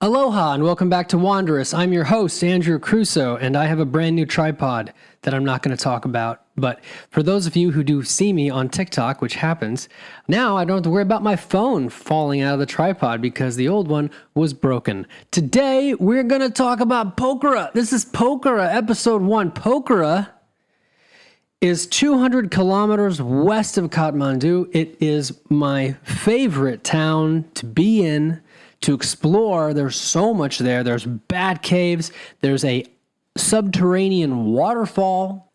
Aloha and welcome back to Wanderous. I'm your host, Andrew Crusoe, and I have a brand new tripod that I'm not going to talk about. But for those of you who do see me on TikTok, which happens, now I don't have to worry about my phone falling out of the tripod because the old one was broken. Today, we're going to talk about Pokhara. This is Pokhara, episode 1. Pokhara is 200 kilometers west of Kathmandu. It is my favorite town to be in, to explore. There's so much there. There's bat caves. There's a subterranean waterfall.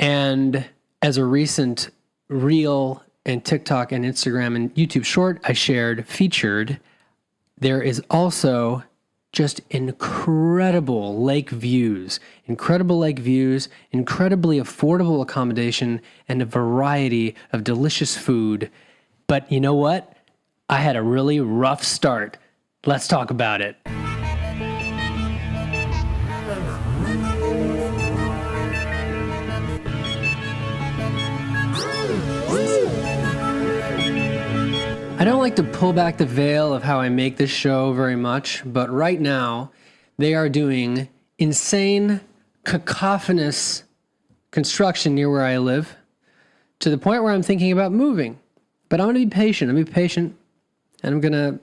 And as a recent reel and TikTok and Instagram and YouTube short I featured, there is also just incredible lake views, incredibly affordable accommodation, and a variety of delicious food. But you know what? I had a really rough start. Let's talk about it. I don't like to pull back the veil of how I make this show very much, but right now they are doing insane, cacophonous construction near where I live to the point where I'm thinking about moving. But I'm going to be patient. And I'm going to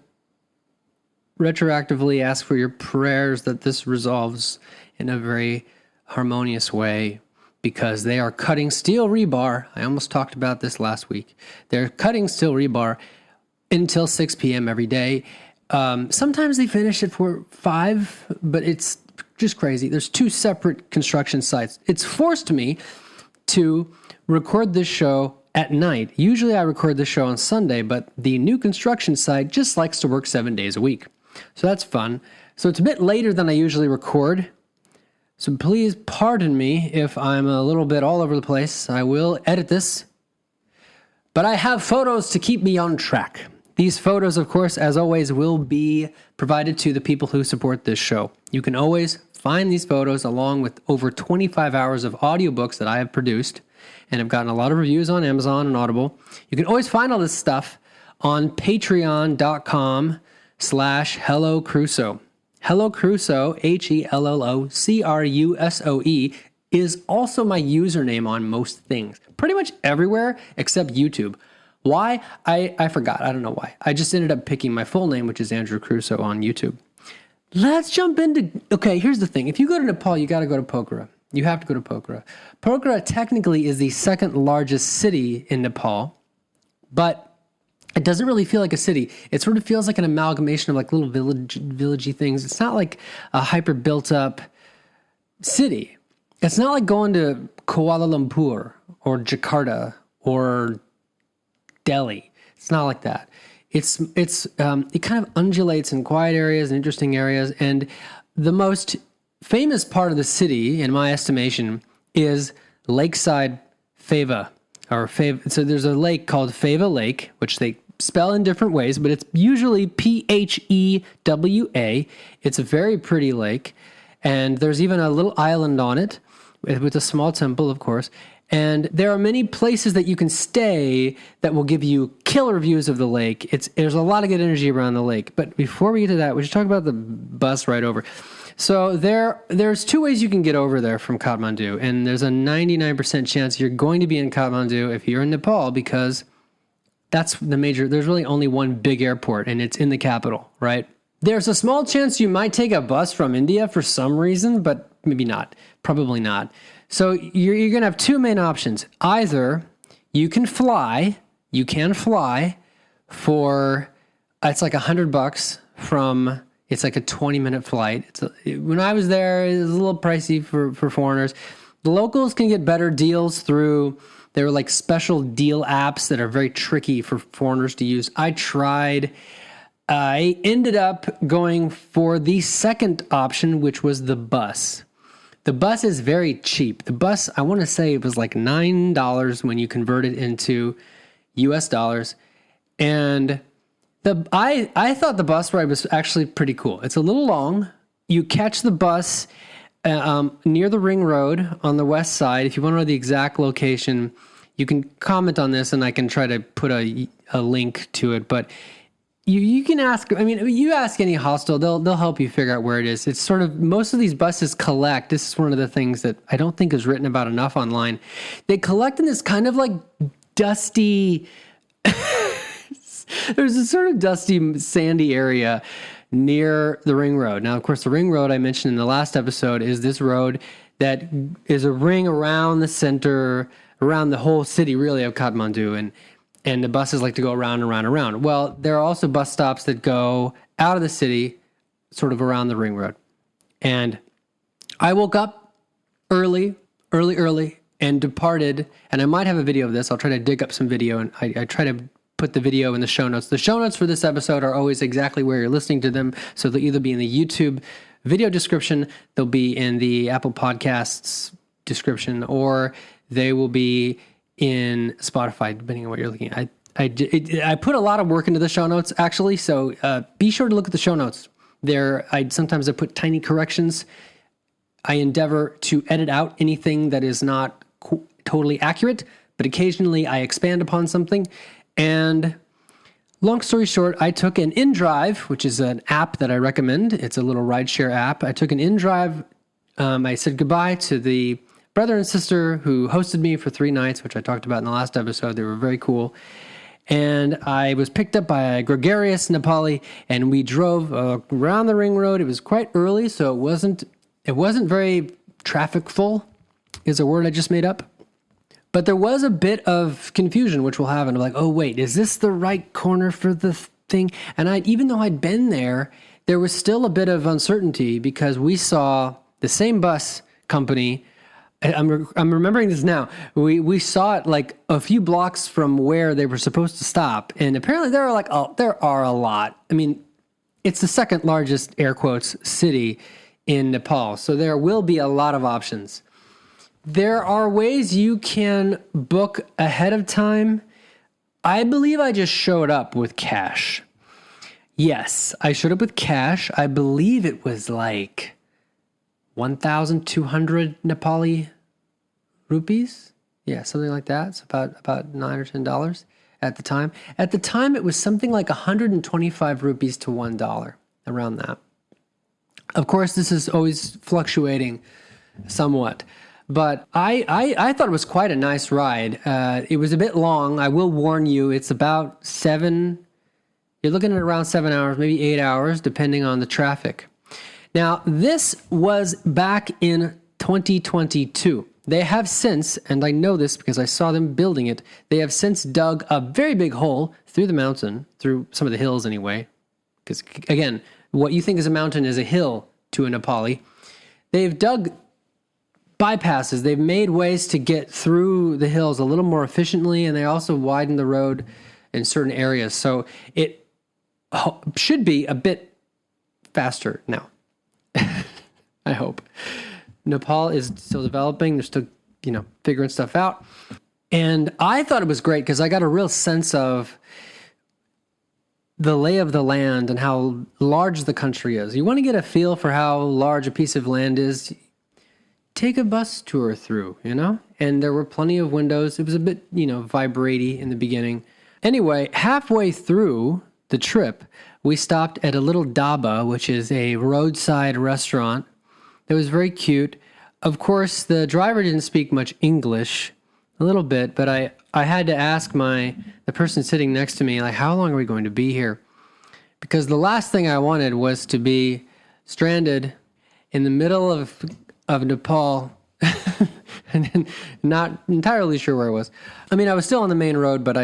retroactively ask for your prayers that this resolves in a very harmonious way, because they are cutting steel rebar. I almost talked about this last week. They're cutting steel rebar until 6 p.m. every day. Sometimes they finish at 5, but it's just crazy. There's 2 separate construction sites. It's forced me to record this show at night. Usually I record this show on Sunday, but the new construction site just likes to work 7 days a week. So that's fun. So it's a bit later than I usually record. So please pardon me if I'm a little bit all over the place. I will edit this. But I have photos to keep me on track. These photos, of course, as always, will be provided to the people who support this show. You can always find these photos along with over 25 hours of audiobooks that I have produced and have gotten a lot of reviews on Amazon and Audible. You can always find all this stuff on patreon.com/Hello Crusoe. Hello Crusoe, HELLOCRUSOE, is also my username on most things. Pretty much everywhere except YouTube. Why? I forgot. I don't know why. I just ended up picking my full name, which is Andrew Crusoe on YouTube. Let's jump into... Okay, here's the thing. If you go to Nepal, you got to go to Pokhara. You have to go to Pokhara. Pokhara technically is the second largest city in Nepal, but it doesn't really feel like a city. It sort of feels like an amalgamation of like little villagey things. It's not like a hyper built up city. It's not like going to Kuala Lumpur or Jakarta or Delhi. It's not like that. It kind of undulates in quiet areas and interesting areas, and the most famous part of the city, in my estimation, is Lakeside Pheva. So there's a lake called Pheva Lake, which they spell in different ways, but it's usually Phewa. It's a very pretty lake, and there's even a little island on it with a small temple, of course. And there are many places that you can stay that will give you killer views of the lake. There's a lot of good energy around the lake. But before we get to that, we should talk about the bus ride over. So there's 2 ways you can get over there from Kathmandu, and there's a 99% chance you're going to be in Kathmandu if you're in Nepal, because that's there's really only one big airport, and it's in the capital, right? There's a small chance you might take a bus from India for some reason, but maybe not, probably not. So you're going to have 2 main options. Either you can fly for, it's like $100 from... It's like a 20-minute flight. When I was there, it was a little pricey for foreigners. The locals can get better deals there are like special deal apps that are very tricky for foreigners to use. I tried. I ended up going for the second option, which was the bus. The bus is very cheap. The bus, I want to say it was like $9 when you convert it into US dollars. And I thought the bus ride was actually pretty cool. It's a little long. You catch the bus near the ring road on the west side. If you want to know the exact location, you can comment on this and I can try to put a link to it. But You can ask. I mean, you ask any hostel, they'll help you figure out where it is. It's sort of, most of these buses collect. This is one of the things that I don't think is written about enough online. They collect in this kind of like dusty. There's a sort of dusty, sandy area near the ring road. Now, of course, the ring road I mentioned in the last episode is this road that is a ring around the center, around the whole city, really, of Kathmandu, and the buses like to go around and around and around. Well, there are also bus stops that go out of the city, sort of around the ring road. And I woke up early, and departed, and I might have a video of this. I'll try to dig up some video, and I try to put the video in the show notes. The show notes for this episode are always exactly where you're listening to them. So they'll either be in the YouTube video description, they'll be in the Apple Podcasts description, or they will be in Spotify, depending on what you're looking at. I put a lot of work into the show notes, actually, so be sure to look at the show notes. Sometimes I put tiny corrections. I endeavor to edit out anything that is not totally accurate, but occasionally I expand upon something. And long story short, I took an InDrive, which is an app that I recommend. It's a little rideshare app. I took an InDrive. I said goodbye to the brother and sister who hosted me for 3 nights, which I talked about in the last episode. They were very cool. And I was picked up by a gregarious Nepali, and we drove around the ring road. It was quite early, so it wasn't very traffic full, is a word I just made up. But there was a bit of confusion, which we'll have, and I'm like, oh, wait, is this the right corner for the thing? And even though I'd been there was still a bit of uncertainty because we saw the same bus company. I'm remembering this now. We saw it like a few blocks from where they were supposed to stop. And apparently there are a lot. I mean, it's the second largest, air quotes, city in Nepal. So there will be a lot of options. There are ways you can book ahead of time. I believe I just showed up with cash. Yes, I showed up with cash. I believe it was like 1,200 Nepali rupees. Yeah, something like that. It's about $9 or $10 at the time. At the time, it was something like 125 rupees to $1, around that. Of course, this is always fluctuating somewhat. But I thought it was quite a nice ride. It was a bit long. I will warn you, it's about you're looking at around 7 hours, maybe 8 hours, depending on the traffic. Now, this was back in 2022. They have since, and I know this because I saw them building it, they have since dug a very big hole through the mountain, through some of the hills anyway. Because, again, what you think is a mountain is a hill to a Nepali. They've dug bypasses. They've made ways to get through the hills a little more efficiently, and they also widened the road in certain areas. So it should be a bit faster now. I hope. Nepal is still developing. They're still, figuring stuff out. And I thought it was great because I got a real sense of the lay of the land and how large the country is. You want to get a feel for how large a piece of land is, take a bus tour through, And there were plenty of windows. It was a bit, vibratory in the beginning. Anyway, halfway through the trip, we stopped at a little dhaba, which is a roadside restaurant. It was very cute. Of course, the driver didn't speak much English, a little bit, but I had to ask the person sitting next to me, like, how long are we going to be here? Because the last thing I wanted was to be stranded in the middle of Nepal and not entirely sure where I was. I mean, I was still on the main road, but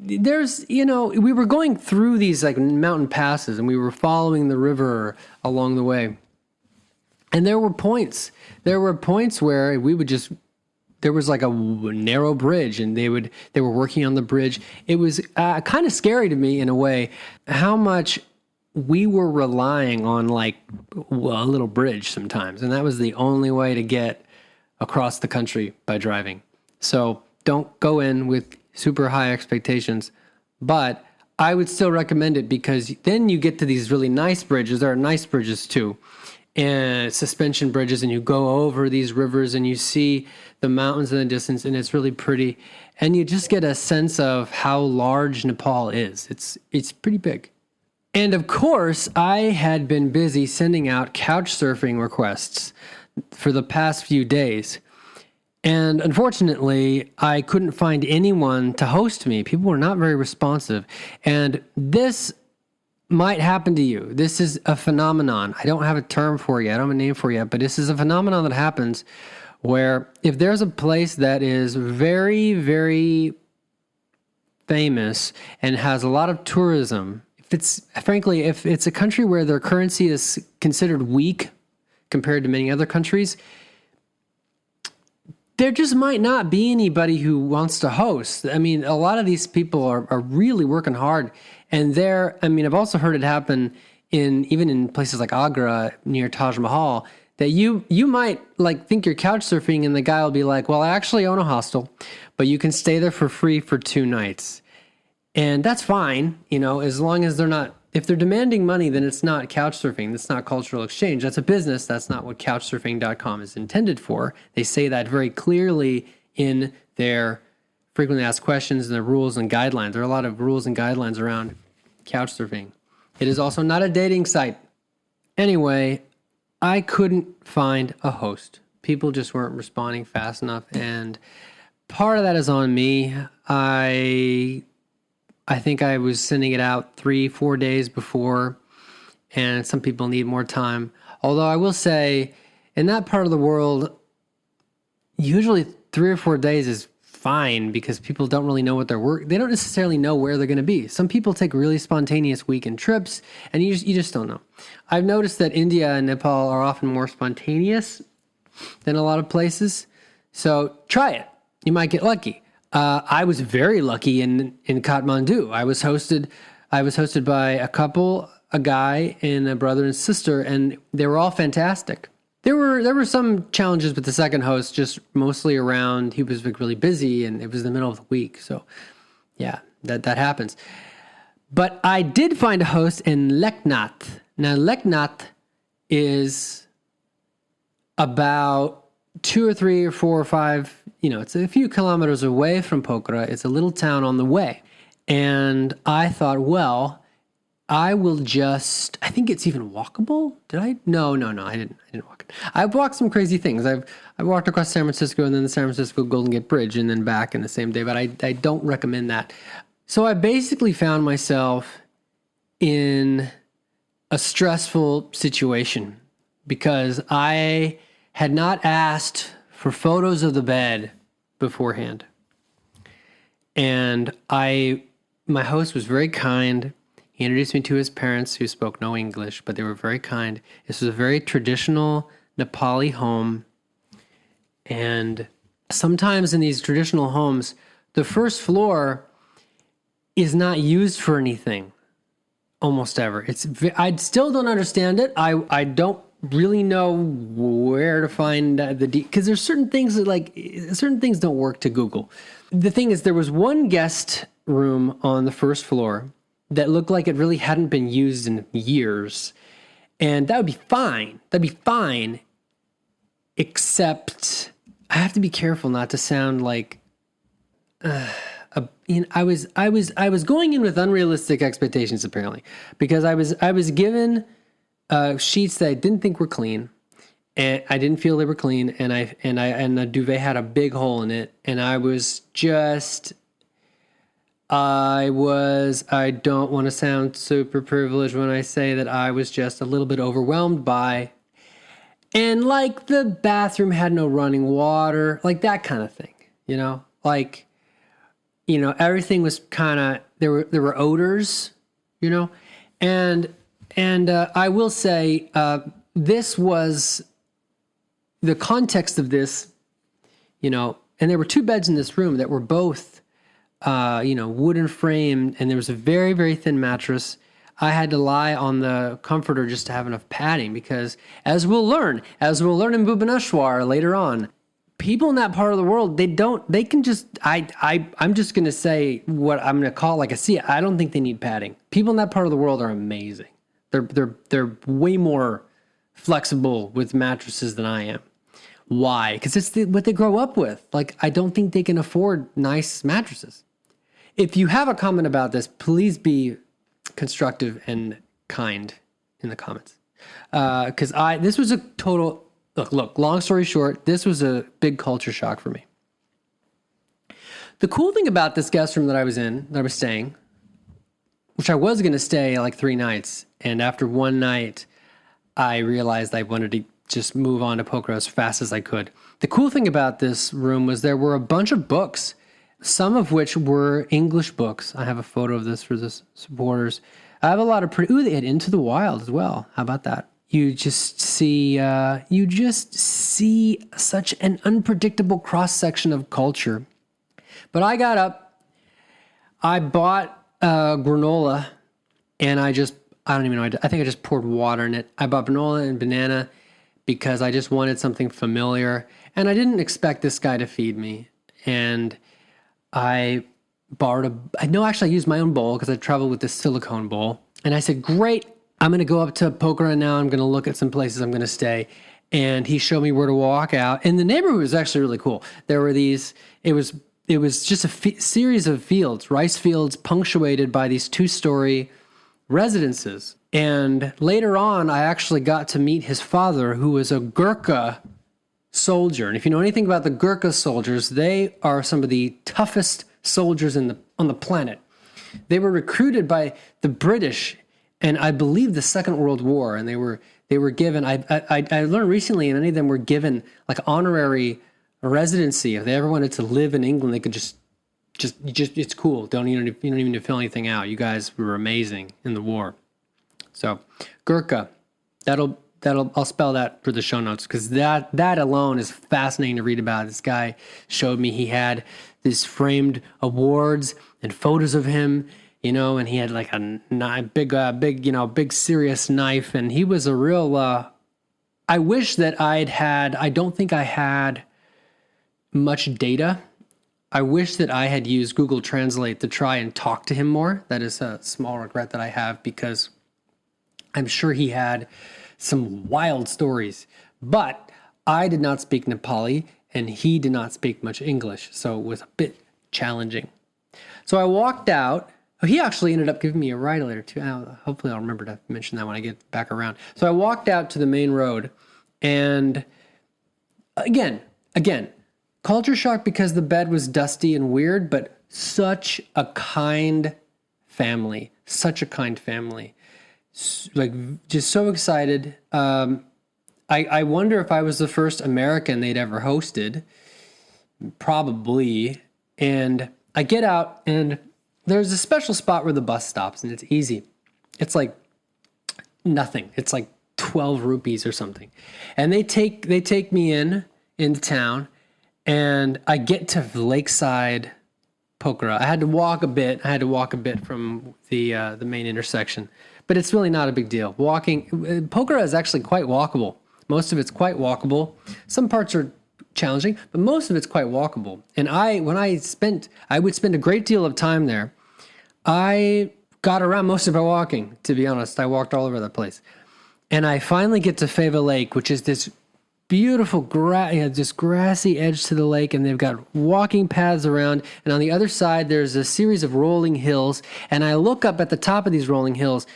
we were going through these like mountain passes and we were following the river along the way. And there were points where there was like a narrow bridge and they were working on the bridge. It was kind of scary to me in a way, how much we were relying on a little bridge sometimes. And that was the only way to get across the country, by driving. So don't go in with super high expectations, but I would still recommend it because then you get to these really nice bridges. There are nice bridges too. and suspension bridges, and you go over these rivers and you see the mountains in the distance, and it's really pretty. And you just get a sense of how large Nepal is. It's pretty big. And of course, I had been busy sending out couch surfing requests for the past few days. And unfortunately, I couldn't find anyone to host me. People were not very responsive. And this might happen to you. This is a phenomenon. I don't have a term for you. I don't have a name for you, but this is a phenomenon that happens where if there's a place that is very, very famous and has a lot of tourism, if it's a country where their currency is considered weak compared to many other countries, there just might not be anybody who wants to host. I mean, a lot of these people are really working hard. And I've also heard it happen even in places like Agra near Taj Mahal, that you might think you're couch surfing and the guy will be like, well, I actually own a hostel, but you can stay there for free for 2 nights. And that's fine, as long as if they're demanding money, then it's not couch surfing. That's not cultural exchange. That's a business. That's not what couchsurfing.com is intended for. They say that very clearly in their frequently asked questions and the rules and guidelines. There are a lot of rules and guidelines around couch surfing. It is also not a dating site. Anyway, I couldn't find a host. People just weren't responding fast enough, and part of that is on me. I think I was sending it out 3-4 days before, and some people need more time. Although I will say, in that part of the world, usually 3 or 4 days is fine because people don't really know what they don't necessarily know where they're going to be. Some people take really spontaneous weekend trips, and you just don't know. I've noticed that India and Nepal are often more spontaneous than a lot of places. So try it. You might get lucky. I was very lucky in Kathmandu. I was hosted by a couple, a guy and a brother and sister, and they were all fantastic. There were some challenges with the second host, just mostly around he was really busy and it was the middle of the week. So yeah, that happens. But I did find a host in Leknath. Now Leknath is about 2 or 3 or 4 or 5, it's a few kilometers away from Pokhara. It's a little town on the way. And I thought, well, I think it's even walkable. Did I? No, I didn't walk it. I've walked some crazy things. I walked across San Francisco and then the San Francisco Golden Gate Bridge and then back in the same day, but I don't recommend that. So I basically found myself in a stressful situation because I had not asked for photos of the bed beforehand. And my host was very kind. He introduced me to his parents who spoke no English, but they were very kind. This was a very traditional Nepali home. And sometimes in these traditional homes, the first floor is not used for anything almost ever. I still don't understand it. I don't really know where to find because there's certain things that certain things don't work to Google. The thing is, there was one guest room on the first floor that looked like it really hadn't been used in years, and that would be fine. That'd be fine, except I have to be careful not to sound like I was going in with unrealistic expectations apparently, because I was given sheets that I didn't think were clean, and I didn't feel they were clean, and the duvet had a big hole in it, and I don't want to sound super privileged when I say that I was just a little bit overwhelmed by, and the bathroom had no running water, that kind of thing, everything was kind of, there were odors, and I will say, this was the context of this, and there were 2 beds in this room that were both, wooden framed, and there was a very, very thin mattress. I had to lie on the comforter just to have enough padding because, as we'll learn in Bhubaneswar later on, people in that part of the world, I'm just going to say what I'm going to call a C. I don't think they need padding. People in that part of the world are amazing. They're way more flexible with mattresses than I am. Why? Because it's what they grow up with. Like, I don't think they can afford nice mattresses. If you have a comment about this, please be constructive and kind in the comments. Because this was a total, look, long story short, this was a big culture shock for me. The cool thing about this guest room that I was staying, which I was going to stay like 3 nights, and after one night, I realized I wanted to just move on to Pokhara as fast as I could. The cool thing about this room was there were a bunch of books, some of which were English books. I have a photo of this for the supporters. I have a lot of they had Into the Wild as well. How about that? You just see such an unpredictable cross-section of culture. But I got up, I bought granola, and I don't even know, I think I just poured water in it. I bought granola and banana because I just wanted something familiar, and I didn't expect this guy to feed me. And I used my own bowl because I traveled with this silicone bowl. And I said, great, I'm going to go up to Pokhara now. I'm going to look at some places I'm going to stay. And he showed me where to walk out. And the neighborhood was actually really cool. There were it was just a series of fields, rice fields punctuated by these 2-story residences. And later on, I actually got to meet his father, who was a Gurkha soldier. And if you know anything about the Gurkha soldiers, they are some of the toughest soldiers on the planet. They were recruited by the British, and I believe the Second World War, and they were given. I learned recently, and many of them were given like honorary residency. If they ever wanted to live in England, they could just it's cool. You don't even need to fill anything out. You guys were amazing in the war. So Gurkha, I'll spell that for the show notes, because that alone is fascinating to read about. This guy showed me he had these framed awards and photos of him, and he had like a big serious knife, and he was a real. I wish that I don't think I had much data. I wish that I had used Google Translate to try and talk to him more. That is a small regret that I have, because I'm sure he had some wild stories. But I did not speak Nepali, and he did not speak much English, so it was a bit challenging. So I walked out. He actually ended up giving me a ride later, too. Hopefully I'll remember to mention that when I get back around. So I walked out to the main road, and again, culture shock because the bed was dusty and weird, but such a kind family. Like, just so excited. I wonder if I was the first American they'd ever hosted. Probably. And I get out, and there's a special spot where the bus stops, and it's easy. It's like nothing. It's like 12 rupees or something. And they take me into town, and I get to Lakeside Pokhara. I had to walk a bit from the main intersection, but it's really not a big deal. Pokhara is actually quite walkable. Most of it's quite walkable. Some parts are challenging, but most of it's quite walkable. And I would spend a great deal of time there. I got around most of it walking, to be honest. I walked all over the place. And I finally get to Feva Lake, which is this beautiful this grassy edge to the lake, and they've got walking paths around, and on the other side there's a series of rolling hills, and I look up at the top of these rolling hills,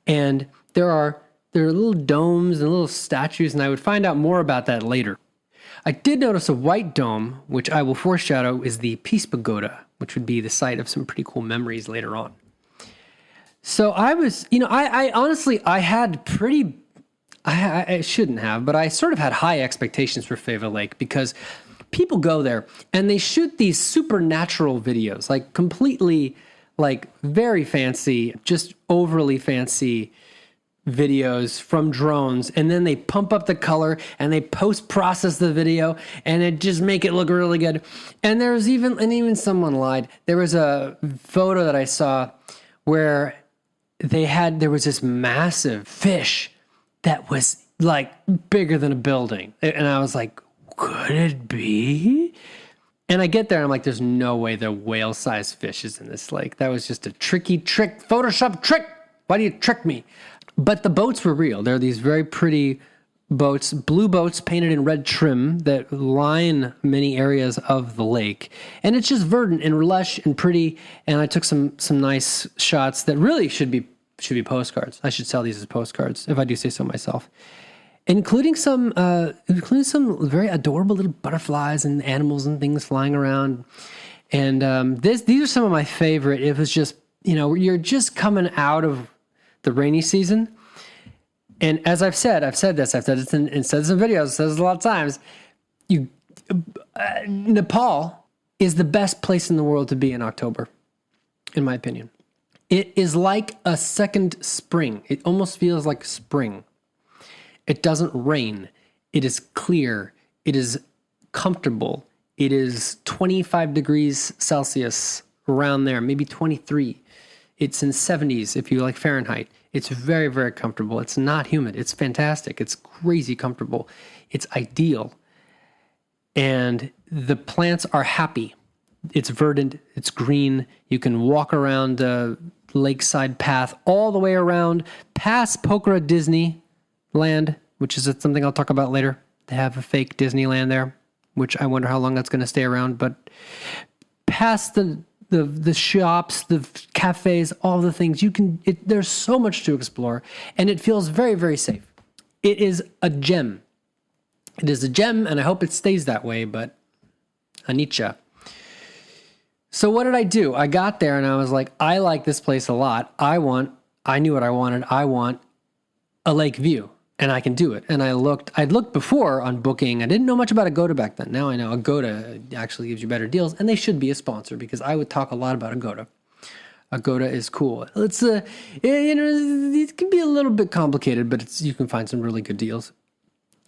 and there are little domes and little statues, and I would find out more about that later. I did notice a white dome, which I will foreshadow is the Peace Pagoda, which would be the site of some pretty cool memories later on. So I was, I honestly, I shouldn't have, but I sort of had high expectations for Feva Lake, because people go there and they shoot these supernatural videos, like completely, like very fancy, just overly fancy videos from drones, and then they pump up the color and they post-process the video and it just make it look really good. And even someone lied. There was a photo that I saw where there was this massive fish that was like bigger than a building. And I was like, could it be? And I get there and I'm like, there's no way the whale-sized fish is in this lake. That was just a Photoshop trick. Why do you trick me? But the boats were real. They're these very pretty boats, blue boats painted in red trim that line many areas of the lake. And it's just verdant and lush and pretty. And I took some nice shots that really should be postcards. I should sell these as postcards if I do say so myself. Including some very adorable little butterflies and animals and things flying around. And these are some of my favorite. It was just, you're just coming out of the rainy season. And as I've said it in videos, I've said this a lot of times, Nepal is the best place in the world to be in October, in my opinion. It is like a second spring. It almost feels like spring. It doesn't rain. It is clear. It is comfortable. It is 25 degrees Celsius, around there, maybe 23. It's in 70s if you like Fahrenheit. It's very, very comfortable. It's not humid. It's fantastic. It's crazy comfortable. It's ideal. And the plants are happy. It's verdant. It's green. You can walk around the lakeside path all the way around past Pokhara Disneyland, which is something I'll talk about later. They have a fake Disneyland there, which I wonder how long that's going to stay around. But past the shops, the cafes, all the things there's so much to explore, and it feels very, very safe. It is a gem. It is a gem, and I hope it stays that way, but Anicca. So what did I do? I got there and I was like, I like this place a lot. I knew what I wanted. I want a lake view, and I can do it. And I'd looked before on Booking. I didn't know much about Agoda back then. Now I know Agoda actually gives you better deals, and they should be a sponsor because I would talk a lot about Agoda. Agoda is cool. It's it can be a little bit complicated, but you can find some really good deals.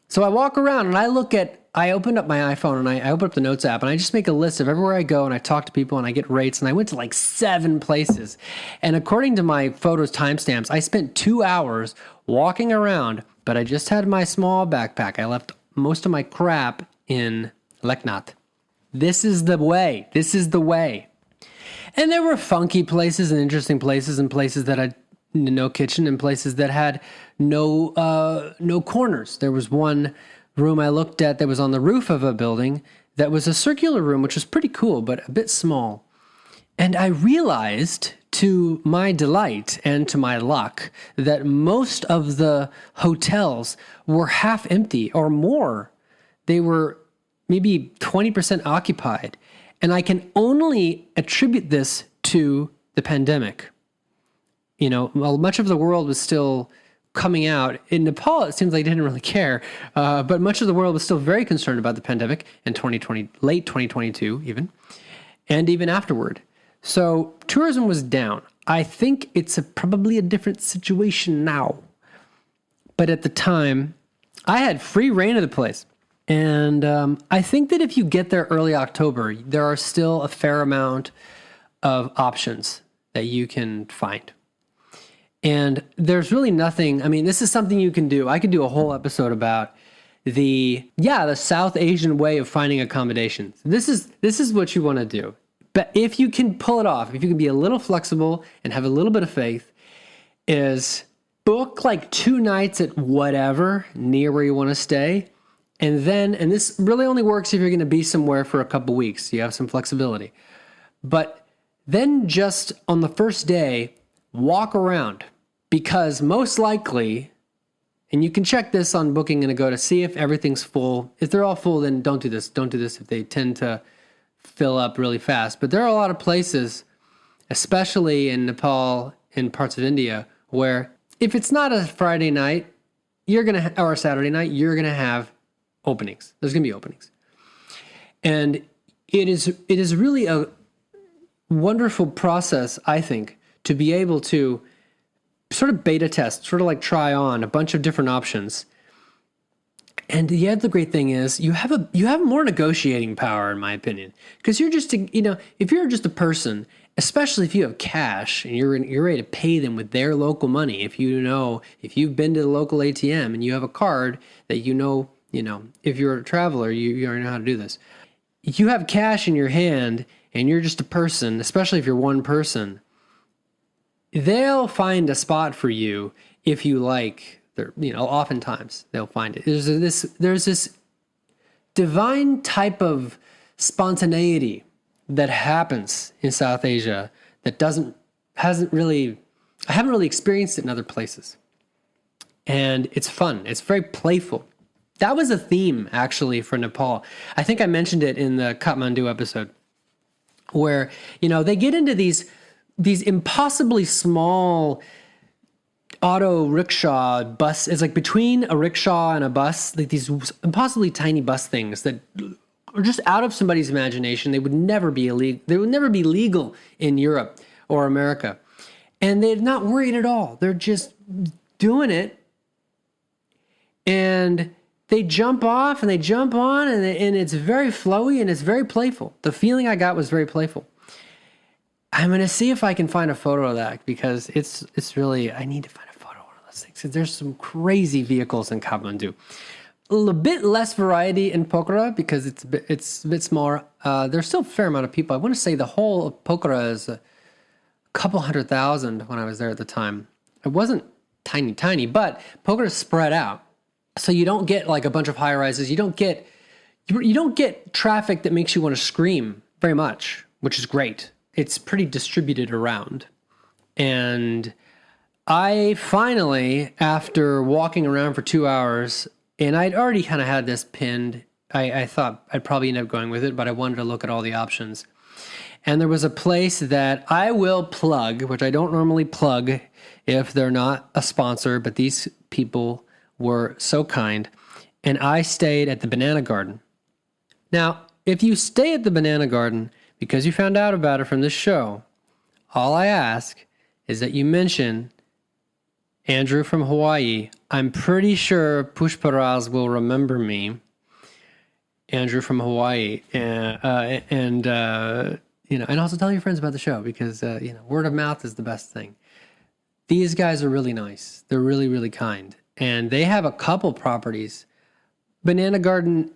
So I walk around and I opened up my iPhone and I open up the Notes app and I just make a list of everywhere I go, and I talk to people and I get rates, and I went to like 7 places. And according to my photos timestamps, I spent 2 hours walking around, but I just had my small backpack. I left most of my crap in Leknath. This is the way. This is the way. And there were funky places and interesting places, and places that had no kitchen, and places that had no corners. There was one room I looked at that was on the roof of a building that was a circular room, which was pretty cool, but a bit small. And I realized, to my delight and to my luck, that most of the hotels were half empty or more. They were maybe 20% occupied. And I can only attribute this to the pandemic. Much of the world was still coming out. In Nepal, it seems like they didn't really care, but much of the world was still very concerned about the pandemic in 2020, late 2022 even, and even afterward. So tourism was down. I think it's probably a different situation now. But at the time, I had free reign of the place. And I think that if you get there early October, there are still a fair amount of options that you can find. And there's really nothing, this is something you can do. I could do a whole episode about the South Asian way of finding accommodations. This is what you want to do. But if you can pull it off, if you can be a little flexible and have a little bit of faith, is book like 2 nights at whatever near where you want to stay. And this really only works if you're going to be somewhere for a couple weeks. You have some flexibility. But then just on the first day, walk around, because most likely, and you can check this on Booking and Agoda, see if everything's full. If they're all full, then don't do this. Don't do this if they tend to fill up really fast. But there are a lot of places, especially in Nepal and parts of India, where if it's not a Friday night, or a Saturday night, you're going to have openings. There's going to be openings. And it is really a wonderful process, I think, to be able to sort of beta test, sort of like try on a bunch of different options. And the other great thing is you have more negotiating power, in my opinion, because you're just if you're just a person, especially if you have cash and you're ready to pay them with their local money. If you've been to the local ATM and you have a card that if you're a traveler, you already know how to do this. If you have cash in your hand and you're just a person, especially if you're one person, they'll find a spot for you if you like Oftentimes they'll find it. There's this divine type of spontaneity that happens in South Asia that I haven't really experienced it in other places. And it's fun. It's very playful. That was a theme actually for Nepal. I think I mentioned it in the Kathmandu episode where, they get into these impossibly small auto rickshaw bus. It's like between a rickshaw and a bus, like these impossibly tiny bus things that are just out of somebody's imagination. They would never be illegal. They would never be legal in Europe or America. And they're not worried at all. They're just doing it. And they jump off and they jump on and it's very flowy and it's very playful. The feeling I got was very playful. I'm going to see if I can find a photo of that because it's really, I need to find a photo of one of those things. There's some crazy vehicles in Kathmandu. A little bit less variety in Pokhara because it's a bit smaller. There's still a fair amount of people. I want to say the whole of Pokhara is a couple 100,000 when I was there at the time. It wasn't tiny, but Pokhara is spread out. So you don't get like a bunch of high rises. You don't get traffic that makes you want to scream very much, which is great. It's pretty distributed around. And I finally, after walking around for 2 hours, and I'd already kind of had this pinned, I thought I'd probably end up going with it, but I wanted to look at all the options. And there was a place that I will plug, which I don't normally plug if they're not a sponsor, but these people were so kind. And I stayed at the Banana Garden. Now, if you stay at the Banana Garden because you found out about it from this show, all I ask is that you mention Andrew from Hawaii. I'm pretty sure Pushparaz will remember me, Andrew from Hawaii, and also tell your friends about the show because word of mouth is the best thing. These guys are really nice. They're really, really kind, and they have a couple properties. Banana Garden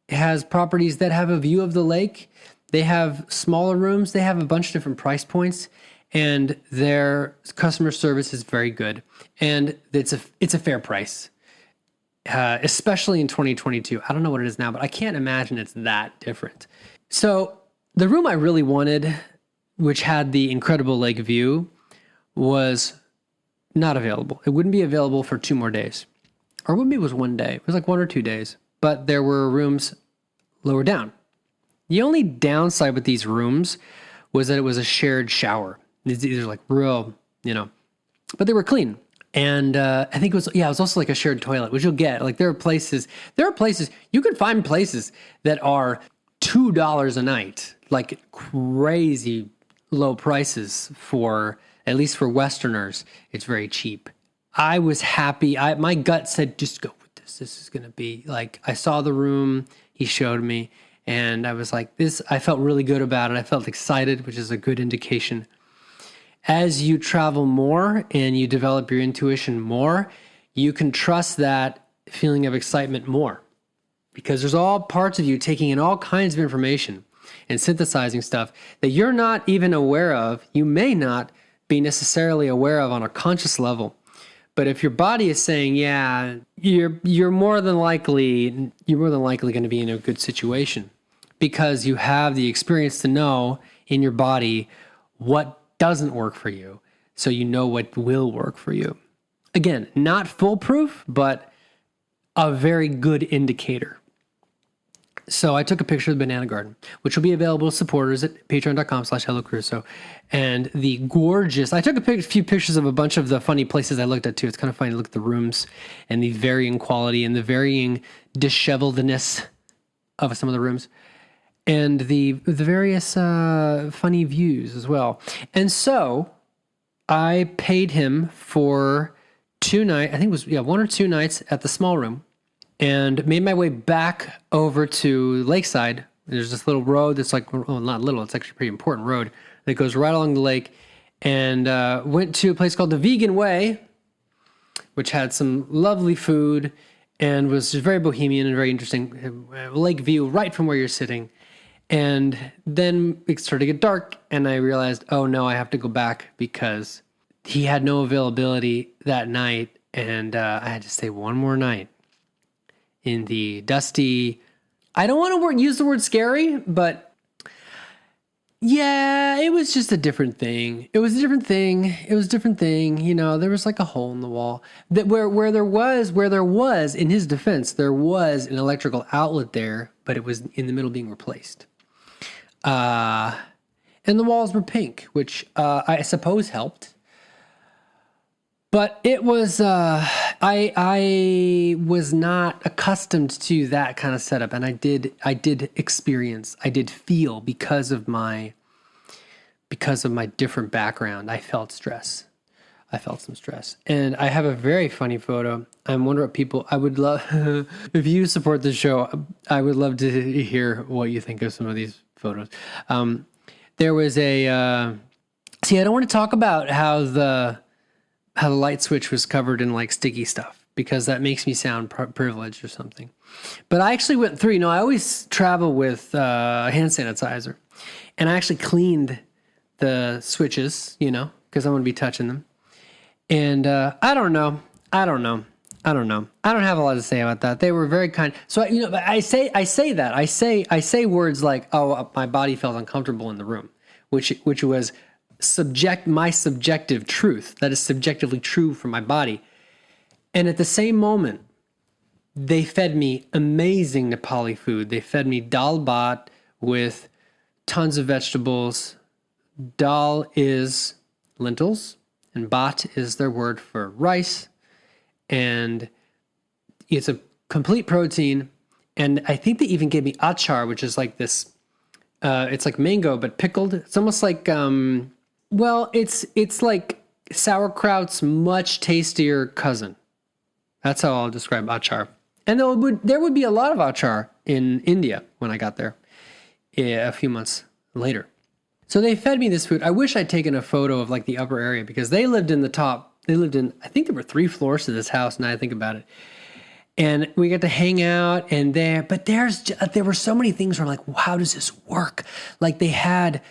has properties that have a view of the lake. They have smaller rooms. They have a bunch of different price points. And their customer service is very good, and it's a fair price, especially in 2022. I don't know what it is now, but I can't imagine it's that different. So the room I really wanted, which had the incredible lake view, was not available. It wouldn't be available for 2 more days, or maybe it was 1 day. It was like 1 or 2 days, but there were rooms lower down. The only downside with these rooms was that it was a shared shower. These are like real, but they were clean. And I think it was also like a shared toilet, which you'll get. Like there are places, you can find places that are $2 a night, like crazy low prices at least for Westerners. It's very cheap. I was happy. My gut said, just go with this. This is going to be like, I saw the room he showed me and I was like, I felt really good about it. I felt excited, which is a good indication. As you travel more and you develop your intuition more, you can trust that feeling of excitement more because there's all parts of you taking in all kinds of information and synthesizing stuff that you're not even aware of. You may not be necessarily aware of on a conscious level. But if your body is saying, yeah, you're more than likely going to be in a good situation because you have the experience to know in your body what doesn't work for you, so you know what will work for you. Again, not foolproof, but a very good indicator. So I took a picture of the Banana Garden, which will be available to supporters at patreon.com/HelloCrusoe. And the gorgeous, I took a few pictures of a bunch of the funny places I looked at too. It's kind of funny to look at the rooms and the varying quality and the varying disheveledness of some of the rooms. And the various funny views as well. And so I paid him for 2 nights, I think it was 1 or 2 nights at the small room, and made my way back over to Lakeside. There's this little road that's like, well, not little, it's actually a pretty important road that goes right along the lake, and went to a place called the Vegan Way, which had some lovely food and was just very bohemian and very interesting. Lake view right from where you're sitting. And then it started to get dark, and I realized, oh no, I have to go back because he had no availability that night, And I had to stay one more night in the dusty, I don't want to use the word scary, but yeah, it was just a different thing. It was a different thing. You know, there was like a hole in the wall that where there was, in his defense, there was an electrical outlet there, but it was in the middle being replaced. And the walls were pink, which I suppose helped. But it was, I was not accustomed to that kind of setup, and I did feel because of my different background, I felt stress. I felt some stress, and I have a very funny photo. I'm wondering what I would love, if you support the show, I would love to hear what you think of some of these photos. There was I don't want to talk about how the light switch was covered in like sticky stuff, because that makes me sound privileged or something. But I actually went through, I always travel with hand sanitizer, and I actually cleaned the switches, because I'm going to be touching them. And I don't know. I don't have a lot to say about that. They were very kind. So, I say that. I say words like, oh, my body felt uncomfortable in the room, which was my subjective truth. That is subjectively true for my body. And at the same moment, they fed me amazing Nepali food. They fed me dal bhat with tons of vegetables. Dal is lentils, and bhat is their word for rice. And it's a complete protein. And I think they even gave me achar, which is like this, it's like mango, but pickled. It's almost like, it's like sauerkraut's much tastier cousin. That's how I'll describe achar. And there would be a lot of achar in India when I got there a few months later. So they fed me this food. I wish I'd taken a photo of like the upper area, because they lived in the top. I think there were 3 floors to this house, now I think about it. And we got to hang out but there were so many things where I'm like, how does this work? Like they had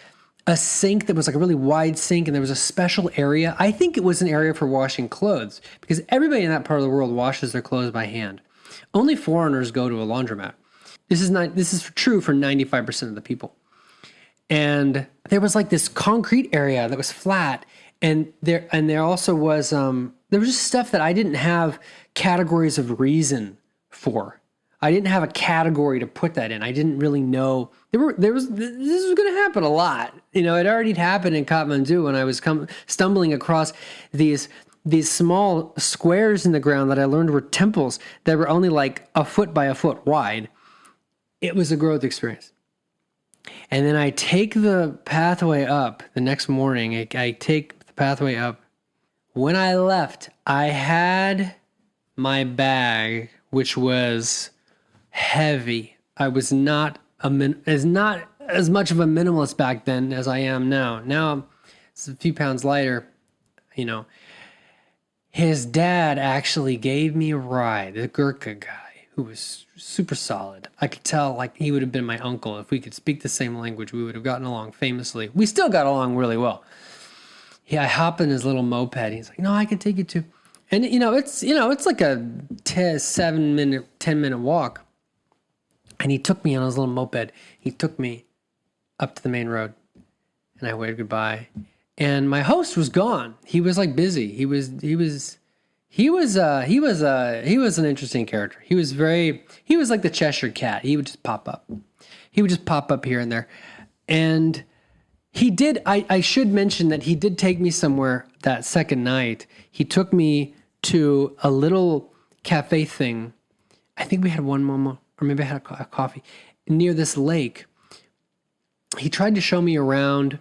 a sink that was like a really wide sink, and there was a special area. I think it was an area for washing clothes, because everybody in that part of the world washes their clothes by hand. Only foreigners go to a laundromat. This is true for 95% of the people. And there was like this concrete area that was flat, and there also was there was just stuff that I didn't have categories of reason for. I didn't have a category to put that in. I didn't really know this was going to happen a lot. It already happened in Kathmandu when I was stumbling across these small squares in the ground that I learned were temples that were only like a foot by a foot wide. It was a growth experience. And then I take the pathway up the next morning. I take the pathway up. When I left, I had my bag, which was heavy. I was not as much of a minimalist back then as I am now. Now it's a few pounds lighter. His dad actually gave me a ride, the Gurkha guy, who was super solid. I could tell like he would have been my uncle. If we could speak the same language, we would have gotten along famously. We still got along really well. Yeah, I hop in his little moped. He's like, no, I can take you to. And it's like a 10-minute walk. And he took me on his little moped. He took me up to the main road, and I waved goodbye. And my host was gone. He was like busy. He was an interesting character. He was like the Cheshire Cat. He would just pop up. He would just pop up here and there. And he did, I should mention that he did take me somewhere that second night. He took me to a little cafe thing. I think we had one momo, or maybe I had a coffee near this lake. He tried to show me around,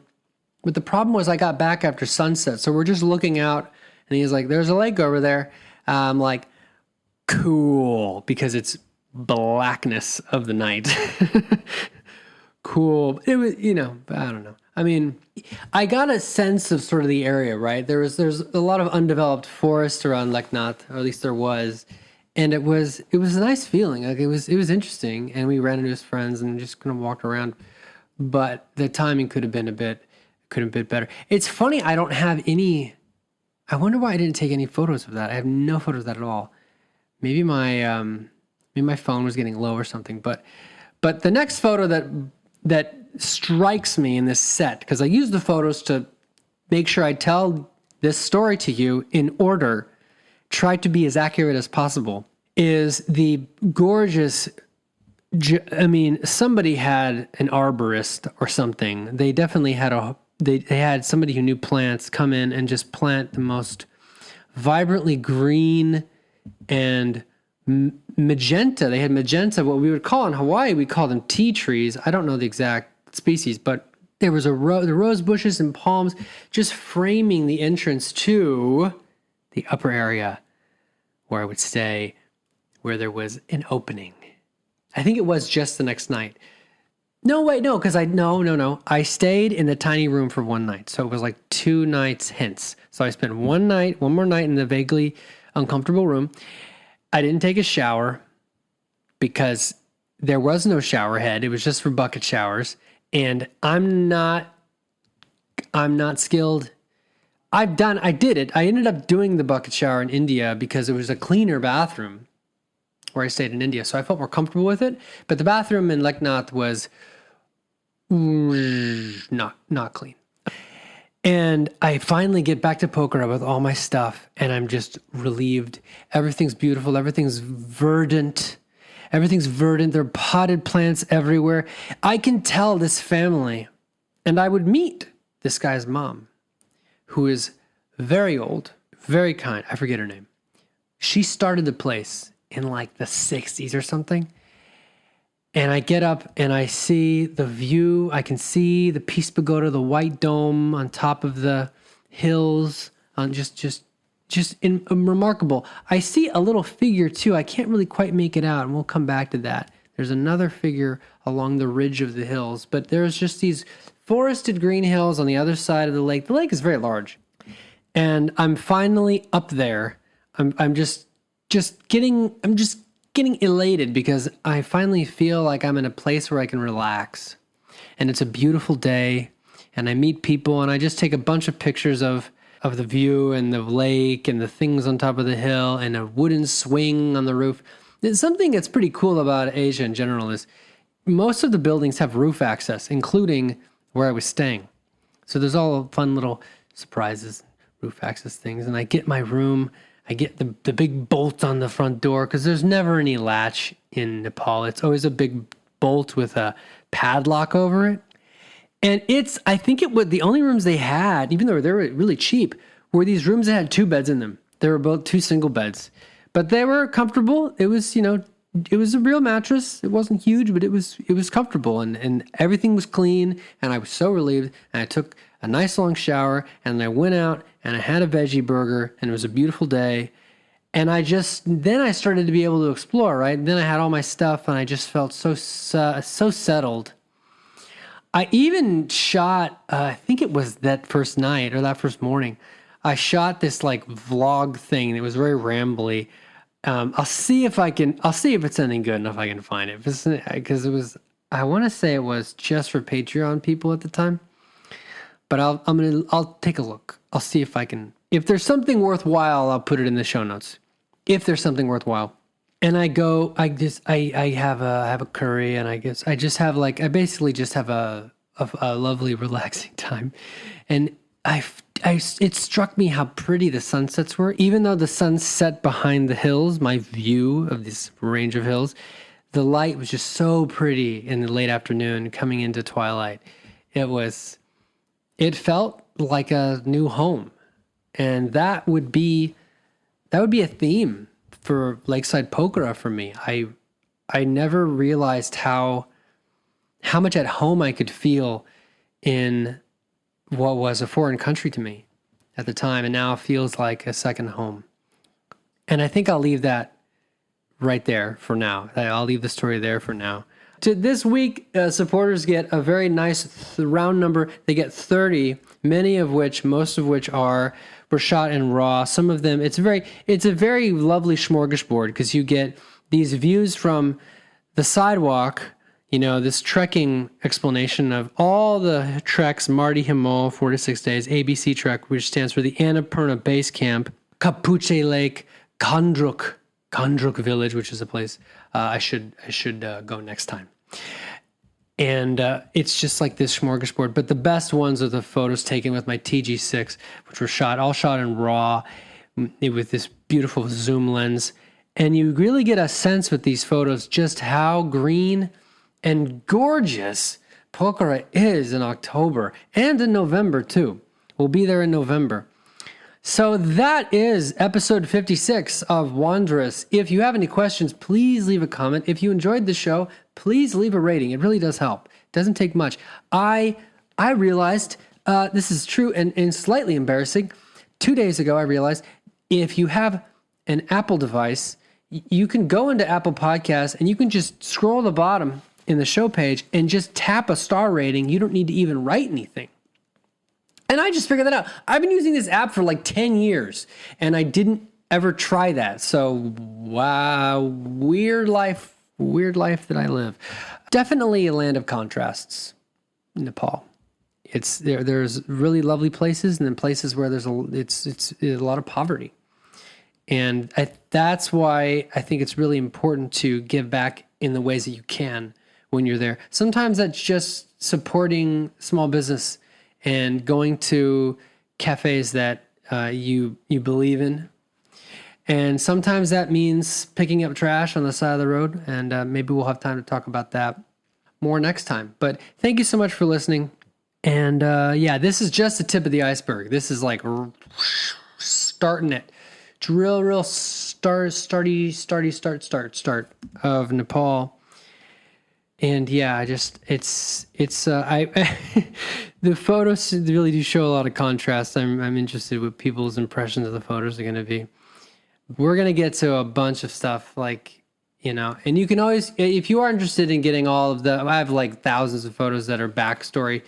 but the problem was I got back after sunset. So we're just looking out, and he's like, there's a lake over there. I'm like, cool, because it's blackness of the night. Cool. It was, I don't know. I mean, I got a sense of sort of the area, right? There's a lot of undeveloped forest around Leknath, or at least there was. And it was a nice feeling. Like it was interesting. And we ran into his friends and just kind of walked around. But the timing could have been a bit better. It's funny, I don't have any I wonder why I didn't take any photos of that. I have no photos of that at all. Maybe my phone was getting low or something. But the next photo that strikes me in this set, because I use the photos to make sure I tell this story to you in order, try to be as accurate as possible, is the gorgeous. I mean, somebody had an arborist or something. They definitely had they had somebody who knew plants come in and just plant the most vibrantly green and magenta. They had magenta, what we would call in Hawaii, we call them tea trees. I don't know the exact species, but there was the rose bushes and palms just framing the entrance to the upper area where I would stay, where there was an opening. I think it was just the next night. No, wait, no, because no. I stayed in the tiny room for one night. So it was like 2 nights hence. So I spent one more night in the vaguely uncomfortable room. I didn't take a shower because there was no shower head. It was just for bucket showers. And I'm not skilled. I did it. I ended up doing the bucket shower in India because it was a cleaner bathroom where I stayed in India. So I felt more comfortable with it. But the bathroom in Leknath was not clean. And I finally get back to Pokhara with all my stuff, and I'm just relieved. Everything's beautiful. Everything's verdant. There are potted plants everywhere. I can tell this family, and I would meet this guy's mom, who is very old, very kind. I forget her name. She started the place in like the 60s or something. And I get up and I see the view. I can see the Peace Pagoda, the white dome on top of the hills, on just remarkable. I see a little figure too. I can't really quite make it out, and we'll come back to that. There's another figure along the ridge of the hills, but there's just these forested green hills on the other side of the lake. The lake is very large, and I'm finally up there. I'm just getting elated because I finally feel like I'm in a place where I can relax, and it's a beautiful day, and I meet people, and I just take a bunch of pictures of the view and the lake and the things on top of the hill and a wooden swing on the roof. There's something that's pretty cool about Asia in general is most of the buildings have roof access, including where I was staying. So there's all fun little surprises, roof access things, and I get my room. I get the big bolt on the front door because there's never any latch in Nepal. It's always a big bolt with a padlock over it. And I think it was the only rooms they had, even though they were really cheap, were these rooms that had 2 beds in them. They were both 2 single beds, but they were comfortable. It was, it was a real mattress. It wasn't huge, but it was comfortable, and everything was clean. And I was so relieved. And I took a nice long shower, and I went out and I had a veggie burger, and it was a beautiful day. And then I started to be able to explore, right? And then I had all my stuff, and I just felt so settled. I even shot, I think it was that first night or that first morning, I shot this like vlog thing. It was very rambly. I'll see if it's anything good enough I can find it. Because I want to say it was just for Patreon people at the time. But I'll take a look. I'll see if there's something worthwhile, I'll put it in the show notes. If there's something worthwhile. And I have a curry, and I basically just have a lovely relaxing time. And it struck me how pretty the sunsets were. Even though the sun set behind the hills, my view of this range of hills, the light was just so pretty in the late afternoon coming into twilight. It felt like a new home. And that would be a theme for Lakeside Pokhara for me. I never realized how much at home I could feel in what was a foreign country to me at the time, and now it feels like a second home. And I think I'll leave that right there for now. I'll leave the story there for now. This week, supporters get a very nice round number. They get 30, most of which were shot in RAW. Some of them, it's a very lovely smorgasbord because you get these views from the sidewalk, this trekking explanation of all the treks, Mardi Himal, 4 to 6 days, ABC Trek, which stands for the Annapurna Base Camp, Kapuche Lake, Kandruk Village, which is a place I should go next time. And it's just like this smorgasbord. But the best ones are the photos taken with my TG6, which were all shot in RAW with this beautiful zoom lens. And you really get a sense with these photos just how green and gorgeous Pokhara is in October and in November too. We'll be there in November. So that is episode 56 of Wanderous. If you have any questions, please leave a comment. If you enjoyed the show, please leave a rating. It really does help. It doesn't take much. I realized, this is true and slightly embarrassing. 2 days ago, I realized if you have an Apple device, you can go into Apple Podcasts and you can just scroll the bottom in the show page and just tap a star rating. You don't need to even write anything. And I just figured that out. I've been using this app for like 10 years and I didn't ever try that. So, wow, weird life that I live. Definitely a land of contrasts, Nepal. It's there's really lovely places and then places where there's a lot of poverty. And that's why I think it's really important to give back in the ways that you can when you're there. Sometimes that's just supporting small business and going to cafes that you believe in. And sometimes that means picking up trash on the side of the road. And maybe we'll have time to talk about that more next time. But thank you so much for listening. And this is just the tip of the iceberg. This is like starting it. It's real start of Nepal. And yeah, the photos really do show a lot of contrast. I'm interested what people's impressions of the photos are going to be. We're going to get to a bunch of stuff and you can always, if you are interested in getting all of I have like thousands of photos that are backstory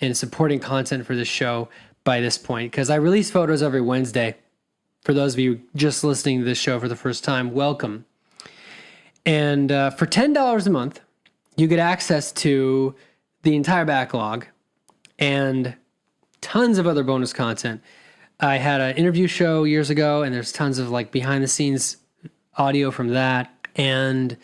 and supporting content for this show by this point, because I release photos every Wednesday. For those of you just listening to this show for the first time, welcome. And for $10 a month, you get access to the entire backlog and tons of other bonus content. I had an interview show years ago, and there's tons of like behind the scenes audio from that, and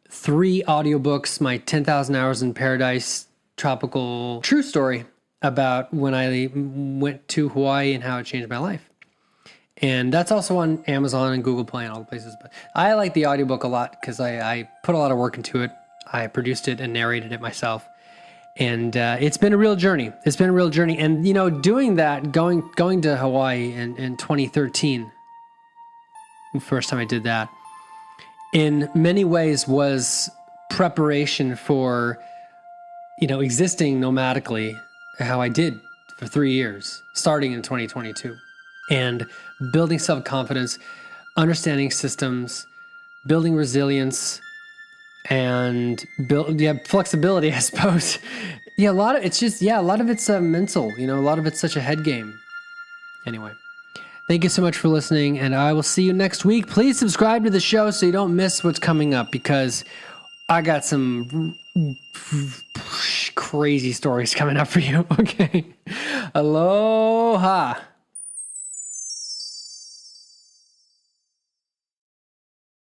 3 audiobooks, my 10,000 Hours in Paradise tropical true story about when I went to Hawaii and how it changed my life. And that's also on Amazon and Google Play and all the places. But I like the audiobook a lot because I put a lot of work into it. I produced it and narrated it myself. And it's been a real journey. And, doing that, going to Hawaii in 2013, the first time I did that, in many ways was preparation for, existing nomadically, how I did for 3 years, starting in 2022. And building self-confidence, understanding systems, building resilience, and flexibility, I suppose. A lot of it's mental, a lot of it's such a head game. Anyway, thank you so much for listening, and I will see you next week. Please subscribe to the show so you don't miss what's coming up, because I got some crazy stories coming up for you. Okay. Aloha.